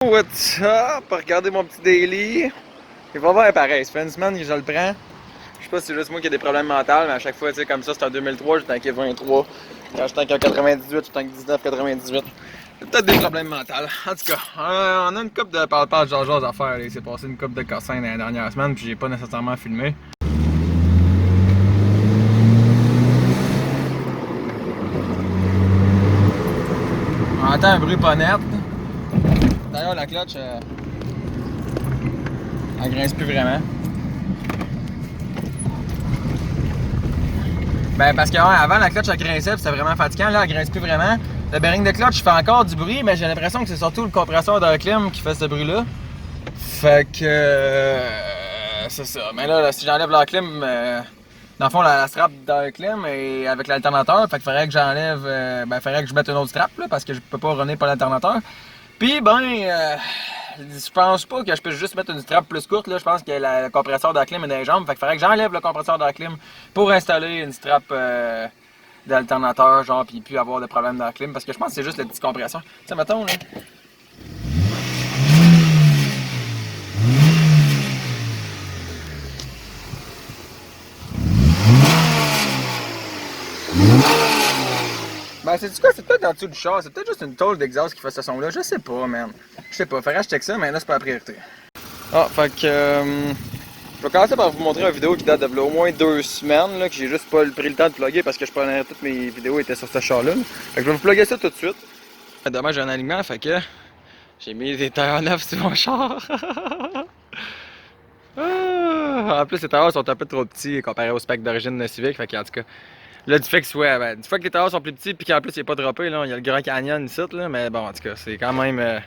What's up? Regardez mon petit daily. Il va voir pareil, ça fait une semaine que je le prends. Je sais pas si c'est juste moi qui ai des problèmes mentaux, mais à chaque fois, tu sais, comme ça, c'est en 2003, je tanké 23. Quand je tanké en 98, je tanké 19, 98. J'ai peut-être des problèmes mentaux. En tout cas, on a une coupe de parle-parle de à faire. Il s'est passé une coupe de cossins dans les dernières semaines, puis j'ai pas nécessairement filmé. On entend un bruit pas net. D'ailleurs, la clutch, elle grince plus vraiment. Ben parce que ouais, avant la clutch elle grinçait puis c'était vraiment fatigant, là elle grince plus vraiment. Le bearing de clutch fait encore du bruit, mais j'ai l'impression que c'est surtout le compresseur d'air clim qui fait ce bruit là. Fait que c'est ça. Mais là si j'enlève l'air clim, dans le fond la strap d'air clim est avec l'alternateur, fait qu'il faudrait que j'enlève, faudrait que je mette une autre strap là parce que je peux pas runner par l'alternateur. Puis je pense pas que je peux juste mettre une strap plus courte, là. Je pense que le compresseur d'air clim est dans les jambes. Fait qu'il faudrait que j'enlève le compresseur d'air clim pour installer une strap d'alternateur, genre, puis plus avoir de problème d'air clim. Parce que je pense que c'est juste le petit compresseur. Tu sais, mettons, là. Ben, c'est du quoi? C'est peut-être en dessous du char. C'est peut-être juste une tôle d'exhaust qui fait ce son-là. Je sais pas, man. Je sais pas. Faudrait que je check ça, mais là, c'est pas la priorité. Ah, fait que. Je vais commencer par vous montrer une vidéo qui date de au moins 2 semaines, là, que j'ai juste pas pris le temps de plugger parce que je prenais toutes mes vidéos étaient sur ce char-là. Fait que je vais vous plugger ça tout de suite. Demain, j'ai un alignement, fait que j'ai mis des tailleurs neufs sur mon char. En plus, les tailleurs sont un peu trop petits comparé au spec d'origine de Civic, fait qu'en tout cas. Là, du fait que les tailleurs sont plus petits puis qu'en plus il est pas droppé, là, il y a le Grand Canyon ici, là, mais bon, en tout cas, c'est quand même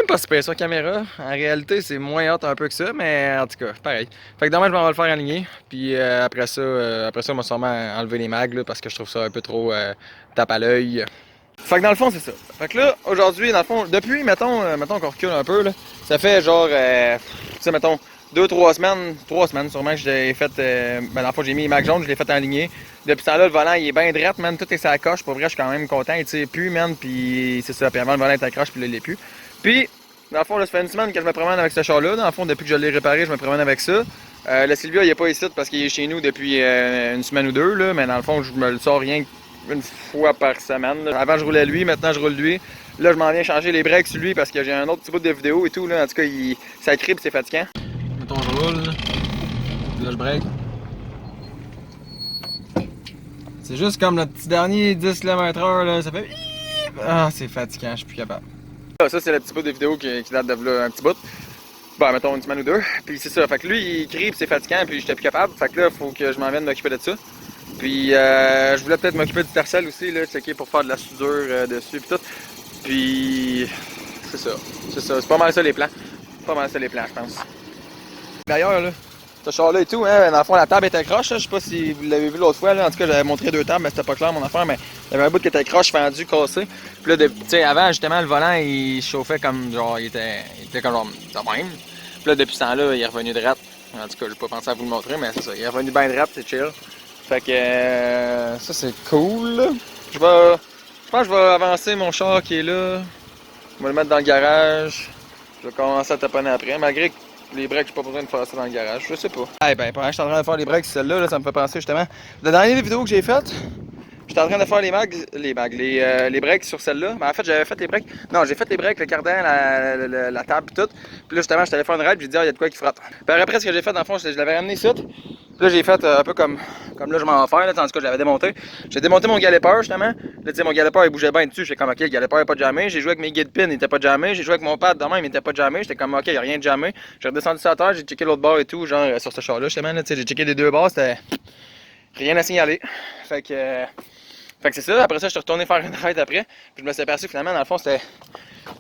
pas super sur caméra. En réalité, c'est moins hot un peu que ça, mais en tout cas, pareil. Fait que demain, je m'en vais le faire aligner, puis après ça, on va sûrement enlever les mags, là, parce que je trouve ça un peu trop tape à l'œil. Fait que dans le fond, c'est ça. Fait que là, aujourd'hui, dans le fond, depuis, mettons qu'on recule un peu, là, ça fait genre, tu sais, mettons, 3 semaines sûrement que j'ai fait, dans le fond, j'ai mis les mags jaunes, je l'ai fait aligner. Depuis ce temps-là, le volant, il est bien drette, man, tout est sa coche. Pour vrai, je suis quand même content, il tire plus, man, puis c'est ça. Puis avant, le volant était accroche, puis là, il l'est plus. Puis, dans le fond, là, ça fait une semaine que je me promène avec ce char-là. Dans le fond, depuis que je l'ai réparé, je me promène avec ça. Le Silvia, il est pas ici parce qu'il est chez nous depuis une semaine ou deux, là, mais dans le fond, je me le sors rien une fois par semaine. Là. Avant, je roulais lui, maintenant, je roule lui. Là, je m'en viens changer les breaks sur lui parce que j'ai un autre petit bout de vidéo et tout. Là. En tout cas, ça crie c'est fatigant. Mettons, je roule. Là, je break. C'est juste comme le petit dernier 10 km/h, là, ça fait... Ah, c'est fatigant, je suis plus capable. Ça, c'est le petit bout de vidéo qui date de là, un petit bout. Bon, mettons une semaine ou deux. Puis c'est ça, fait que lui, il crie, puis c'est fatigant, puis j'étais plus capable. Fait que là, faut que je m'en vienne m'occuper de ça. Puis je voulais peut-être m'occuper du tercel aussi, là, checker pour faire de la soudure dessus, puis tout. Puis c'est ça, c'est pas mal ça les plans. Pas mal ça les plans, je pense. D'ailleurs, là, ce char-là et tout, hein, dans le fond, la table était croche, je sais pas si vous l'avez vu l'autre fois, là. En tout cas, j'avais montré 2 tables, mais c'était pas clair mon affaire, mais il y avait un bout qui était croche, fendu, cassé. Puis là, tu sais, avant, justement, le volant, il chauffait comme, genre, il était comme, genre, de même. Puis là, depuis ce temps-là, il est revenu droit. En tout cas, j'ai pas pensé à vous le montrer, mais c'est ça, il est revenu bien droit, c'est chill. Fait que, ça, c'est cool. Je pense que je vais avancer mon char qui est là. Je vais le mettre dans le garage. Je vais commencer à taponner après, malgré que les breaks, j'ai pas besoin de faire ça dans le garage, je sais pas. Eh ben, pendant que je suis en train de faire les breaks, celle-là, là, ça me fait penser justement. La dernière vidéo que j'ai faite, j'étais en train de faire les breaks sur celle-là. Ben, en fait, j'avais fait les breaks. Non, j'ai fait les breaks, le cardan, la table et tout. Puis là, justement, j'étais allé faire une ride, puis j'ai dit, ah, il y a de quoi qui frotte. Puis après, ce que j'ai fait, dans le fond, je l'avais ramené ici. Puis là, j'ai fait un peu comme là, je m'en vais faire, là, tandis que je l'avais démonté. J'ai démonté mon galépeur, justement. Là, tu sais, mon galépeur, il bougeait bien dessus. J'étais comme, ok, le galépeur n'est pas jamais. J'ai joué avec mes guide pins, il n'était pas jamais. J'ai joué avec mon pad de même, il n'était pas jamais. J'étais comme, ok, il n'y a rien de jamais. J'ai redescendu sur la terre, j'ai checké l'autre bord et tout, genre sur ce char-là, justement. Là, tu sais, j'ai checké les 2 bords, c'était rien à signaler. Fait que c'est ça. Après ça, je suis retourné faire une ride après. Puis je me suis aperçu, finalement, dans le fond, c'était.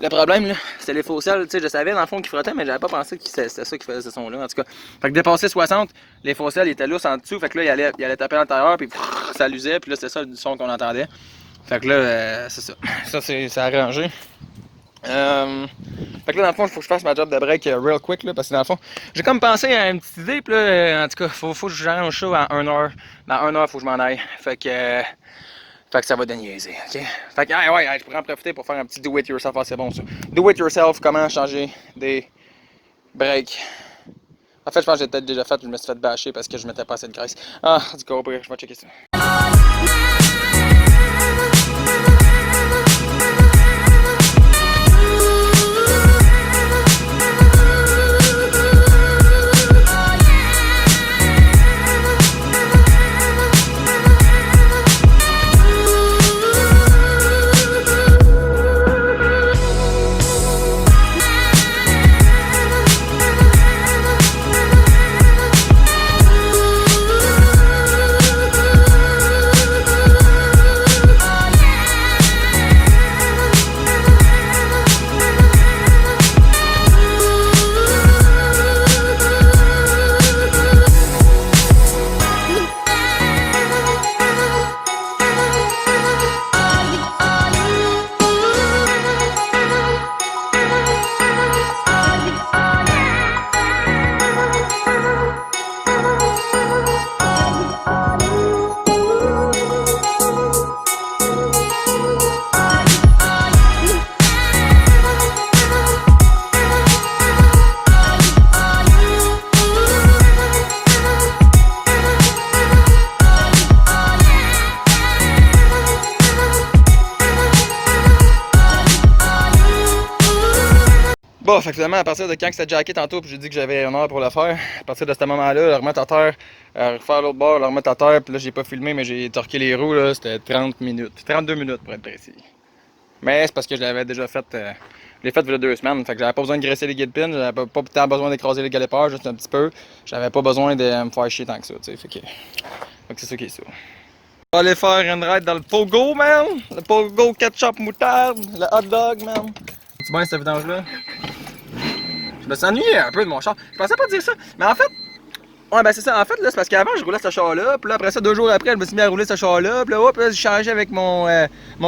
Le problème, là, c'était les fossiles. Tu sais, je savais dans le fond qu'ils frottaient, mais j'avais pas pensé que c'était ça qui faisait ce son-là. En tout cas, fait que dépasser 60, les fossiles étaient lousses en dessous. Fait que là, il allait taper à l'intérieur, puis ça l'usait, puis là, c'était ça le son qu'on entendait. Fait que là, c'est ça. Ça, c'est arrangé. Fait que là, dans le fond, il faut que je fasse ma job de break real quick, là, parce que dans le fond, j'ai comme pensé à une petite idée, puis là, en tout cas, faut que j'arrange ça à 1 heure. Dans 1 heure, faut que je m'en aille. Fait que. Fait que ça va déniaiser, ok? Fait que, ouais, je pourrais en profiter pour faire un petit do-it-yourself. Ah, c'est bon ça. Do-it-yourself, comment changer des breaks. En fait, je pense que j'ai peut-être déjà fait, je me suis fait bâcher parce que je mettais pas assez de graisse. Ah, du coup, je vais checker ça. Bon, fait que finalement, à partir de quand c'était jacké tantôt, puis j'ai dit que j'avais 1 heure pour le faire, à partir de ce moment-là, le remettre à terre, refaire l'autre bord, le remettre à terre, puis là, j'ai pas filmé, mais j'ai torqué les roues, là, c'était 30 minutes. 32 minutes pour être précis. Mais c'est parce que je l'avais déjà fait, je l'ai fait il y a 2 semaines, fait que j'avais pas besoin de graisser les guide pins, j'avais pas tant besoin d'écraser les galipeurs, juste un petit peu. J'avais pas besoin de me faire chier tant que ça, tu sais, fait que c'est ça qui est ça. On va aller faire une ride dans le Pogo, man! Le Pogo ketchup moutarde, le hot dog, man! Tu bien cette vidange-là? Je me suis ennuyé un peu de mon char. Je pensais pas dire ça, mais en fait, ouais, ben c'est ça. En fait, là, c'est parce qu'avant, je roulais ce char-là, puis là, après ça, 2 jours après, je me suis mis à rouler ce char-là, puis là, hop, là, j'ai changé avec mon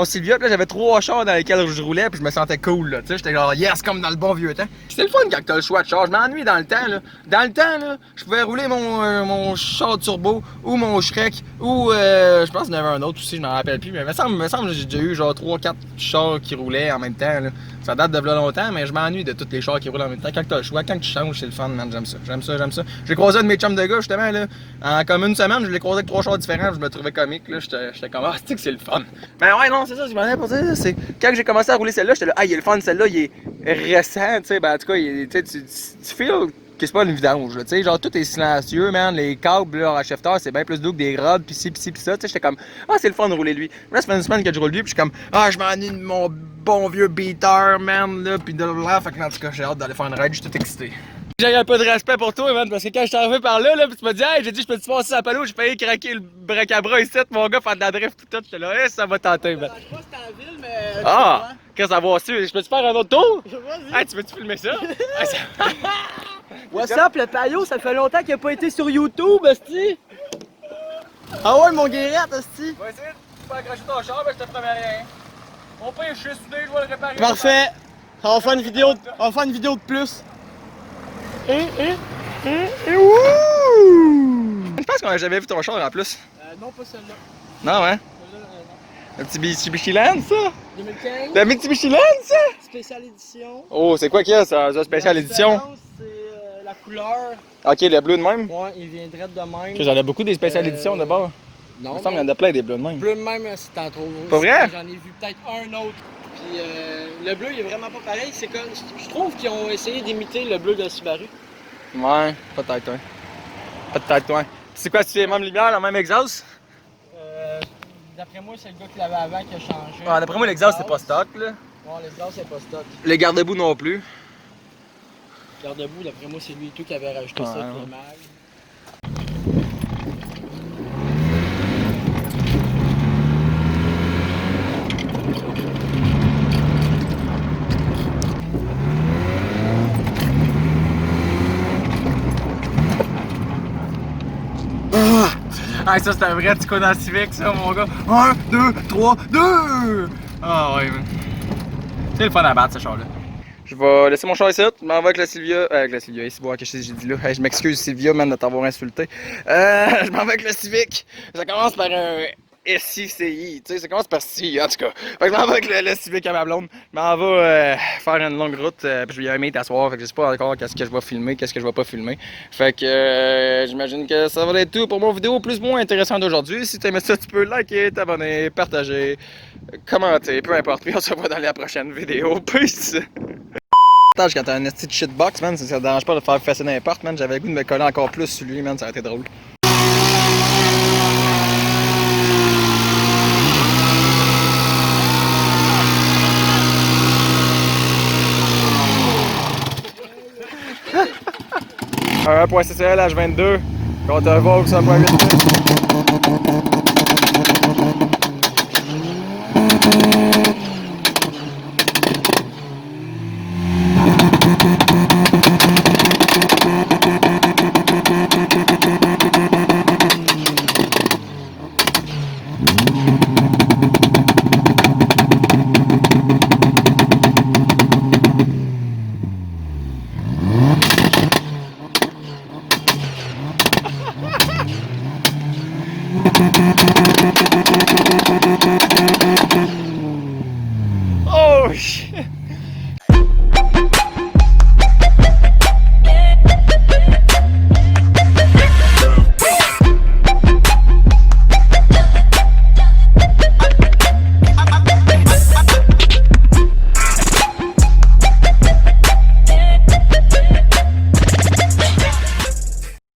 Silvia, puis là, j'avais 3 chars dans lesquels je roulais, puis je me sentais cool, là, tu sais, j'étais genre, yes, comme dans le bon vieux temps. C'était le fun quand t'as le choix de char. Je m'ennuie dans le temps, là. Dans le temps, là, je pouvais rouler mon char turbo, ou mon Shrek, ou, je pense qu'il y en avait un autre aussi, je m'en rappelle plus, mais il me semble que j'ai déjà eu genre 3-4 chars qui roulaient en même temps, là. Ça date de longtemps, mais je m'ennuie de tous les chars qui roulent en même temps. Quand t'as le choix, quand tu changes, c'est le fun, man. J'aime ça, j'aime ça, j'aime ça. J'ai croisé un de mes chums de gars, justement, là. En comme une semaine, je l'ai croisé avec 3 chars différents, je me trouvais comique, là. J'étais comme, ah, c'est le fun. Mais ouais, non, c'est ça, je m'en ai pour dire. C'est quand j'ai commencé à rouler celle-là, j'étais là, ah, il est le fun, celle-là, il est récent, tu sais. Ben, en tout cas, tu feels que c'est pas une vidange, là, tu sais, genre tout est silencieux, man, les câbles, là, en shifter, c'est bien plus doux que des rods, pis ci, pis ci, pis ça, tu sais, j'étais comme, ah, c'est le fun de rouler lui. Là, ça fait une semaine que je roule lui, pis je suis comme, ah, je m'ennuie de mon bon vieux beater, man, là, pis de là, fait que, en tout cas, j'ai hâte d'aller faire une ride, je suis tout excité. J'ai un peu de respect pour toi, man, parce que quand je suis arrivé par là, pis tu m'as dit, hey, j'ai dit, je peux te passer à Palo, j'ai failli craquer le break à bras ici, mon gars, faire de la drift, tout, j'étais là, hey, ça va tenter, man. Je sais pas si c'était en ville, mais. Ah, qu'est-ce que ça va su, je peux te faire un autre tour? Vas-y. Hey, tu veux-tu filmer ça? What's up, le paillot? Ça fait longtemps qu'il a pas été sur YouTube, esti! Ah ouais, mon guérette, esti! On va essayer de faire accrocher ton char, mais je te promets rien. Mon père, je suis soudé, je vais le réparer. Parfait! On va faire une vidéo de plus. Wouh! Je pense qu'on a jamais vu ton char en plus. Non, pas celle-là. Non, hein? Celle-là, Le petit Mitsubishi Land, ça? 2015. Le Mitsubishi Land, ça? Spéciale édition. Oh, c'est quoi qu'il y a, ça? Ça, spéciale La édition? différence, c'est la couleur. Ok, le bleu de même? Ouais, il viendrait de même. J'en ai beaucoup des spéciales éditions d'abord. Non, Il me semble qu'il y en a plein des bleus de même. bleu de même, c'est tant trop. Pas vrai? J'en ai vu peut-être un autre. Puis le bleu, il est vraiment pas pareil. C'est comme, je trouve qu'ils ont essayé d'imiter le bleu de Subaru. Ouais, peut-être, ouais. Peut-être, ouais. C'est quoi, c'est les mêmes lumières, la même exhaust? D'après moi, c'est le gars qui l'avait avant qui a changé. Ouais, d'après moi, l'exhaust, c'est pas stock, là. Ouais, l'exhaust, c'est pas stock. Les garde-boue non plus. Garde-boue, d'après moi, c'est lui et tout qui avait rajouté ça avec les mags. Ah, ça c'est un vrai petit coup dans le Civic, ça, mon gars. 1, 2, 3, 2! Ah ouais, man. C'est le fun à battre, ce char-là. Je vais laisser mon char ici, je m'en vais avec la Silvia. Avec la Silvia, c'est bon, qu'est-ce que j'ai dit là? Hey, je m'excuse, Silvia, man, de t'avoir insulté. Je m'en vais avec le Civic. Ça commence par un SICI. Tu sais, ça commence par CI, en tout cas. Fait que je m'en vais avec le Civic à ma blonde. Je m'en vais faire une longue route. Puis je vais y aller t'asseoir. Fait que je sais pas encore qu'est-ce que je vais filmer, qu'est-ce que je vais pas filmer. Fait que j'imagine que ça va être tout pour mon vidéo plus ou moins intéressante d'aujourd'hui. Si tu aimais ça, tu peux liker, t'abonner, partager, commenter, peu importe. Puis on se revoit dans la prochaine vidéo. Peace! Quand t'as un esti de shitbox, man, ça te dérange pas de faire fesser n'importe, man. J'avais le goût de me coller encore plus sur lui, man, ça aurait été drôle. Un 1.CCL H22 contre un Vaux 1.8.